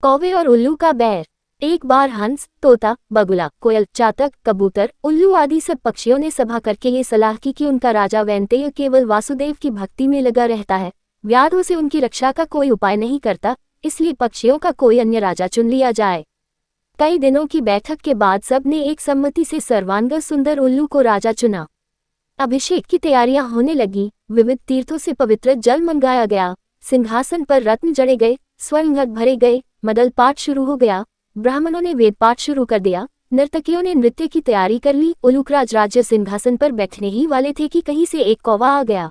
कौवे और उल्लू का बैर। एक बार हंस, तोता, बगुला, कोयल, चातक, कबूतर, उल्लू आदि सब पक्षियों ने सभा करके ये सलाह की कि उनका राजा वैनतेय केवल वासुदेव की भक्ति में लगा रहता है, व्याधों से उनकी रक्षा का कोई उपाय नहीं करता, इसलिए पक्षियों का कोई अन्य राजा चुन लिया जाए। कई दिनों की बैठक के बाद सब ने एक सम्मति से सर्वांग सुंदर उल्लू को राजा चुना। अभिषेक की तैयारियां होने लगी, विविध तीर्थों से पवित्र जल मंगाया गया, सिंहासन पर रत्न जड़े गए, स्वर्णघट भरे गए, मदल पाठ शुरू हो गया, ब्राह्मणों ने वेद पाठ शुरू कर दिया, नर्तकियों ने नृत्य की तैयारी कर ली। उलूकराज राज्य सिंहासन पर बैठने ही वाले थे कि कहीं से एक कौवा आ गया।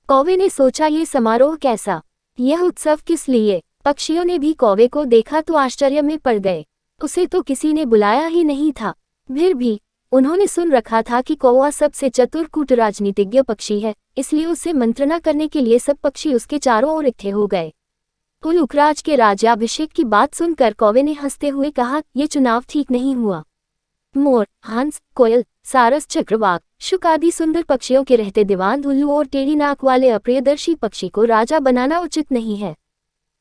कौवे ने सोचा, ये समारोह कैसा, यह उत्सव किस लिए। पक्षियों ने भी कौवे को देखा तो आश्चर्य में पड़ गए, उसे तो किसी ने बुलाया ही नहीं था। फिर भी उन्होंने सुन रखा था कि कौवा सबसे चतुर कूट राजनीतिज्ञ पक्षी है, इसलिए उसे मंत्रणा करने के लिए सब पक्षी उसके चारों ओर इकट्ठे हो गए। उलूकराज के राज्याभिषेक की बात सुनकर कौवे ने हंसते हुए कहा, यह चुनाव ठीक नहीं हुआ। मोर, हंस, कोयल, सारस, चक्रवाक, शुक आदि सुंदर पक्षियों के रहते दीवान उल्लू और टेढ़ी नाक वाले अप्रियदर्शी पक्षी को राजा बनाना उचित नहीं है।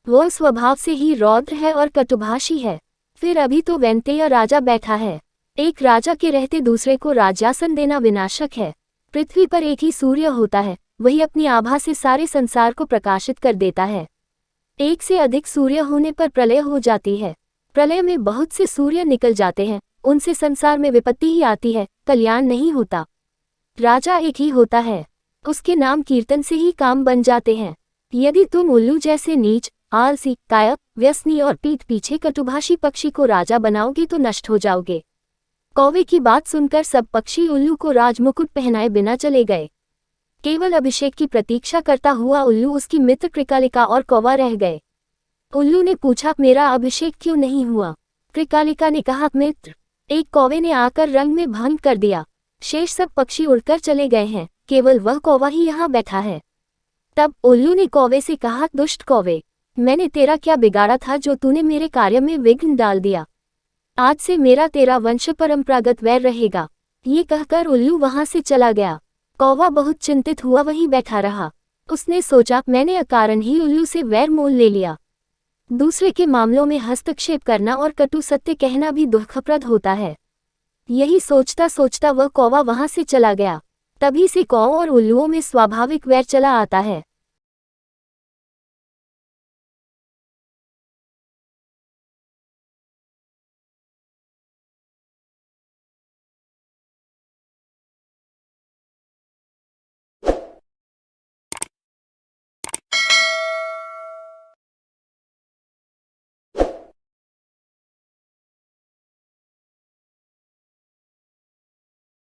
वह स्वभाव से ही रौद्र है और कटुभाषी है। फिर अभी तो वैनतेय राजा बैठा है, एक राजा के रहते दूसरे को राज्यासन देना विनाशक है। पृथ्वी पर एक ही सूर्य होता है, वही अपनी आभा से सारे संसार को प्रकाशित कर देता है। एक से अधिक सूर्य होने पर प्रलय हो जाती है, प्रलय में बहुत से सूर्य निकल जाते हैं, उनसे संसार में विपत्ति ही आती है, कल्याण नहीं होता। राजा एक ही होता है, उसके नाम कीर्तन से ही काम बन जाते हैं। यदि तुम उल्लू जैसे नीच, आलसी, कायप, व्यसनी और पीठ पीछे कटुभाषी पक्षी को राजा बनाओगे तो नष्ट हो जाओगे। कौवे की बात सुनकर सब पक्षी उल्लू को राजमुकुट पहनाए बिना चले गए। केवल अभिषेक की प्रतीक्षा करता हुआ उल्लू, उसकी मित्र कृकालिका और कौवा रह गए। उल्लू ने पूछा, मेरा अभिषेक क्यों नहीं हुआ। कृकालिका ने कहा, मित्र, एक कौवे ने आकर रंग में भंग कर दिया, शेष सब पक्षी उड़कर चले गए हैं, केवल वह कौवा ही यहाँ बैठा है। तब उल्लू ने कौवे से कहा, दुष्ट कौवे, मैंने तेरा क्या बिगाड़ा था जो तूने मेरे कार्य में विघ्न डाल दिया। आज से मेरा तेरा वंश परंपरागत वैर रहेगा। ये कहकर उल्लू वहां से चला गया। कौवा बहुत चिंतित हुआ वहीं बैठा रहा। उसने सोचा, मैंने अकारण ही उल्लू से वैर मोल ले लिया। दूसरे के मामलों में हस्तक्षेप करना और कटु सत्य कहना भी दुखप्रद होता है। यही सोचता सोचता वह कौवा वहां से चला गया। तभी से कौओं और उल्लुओं में स्वाभाविक वैर चला आता है।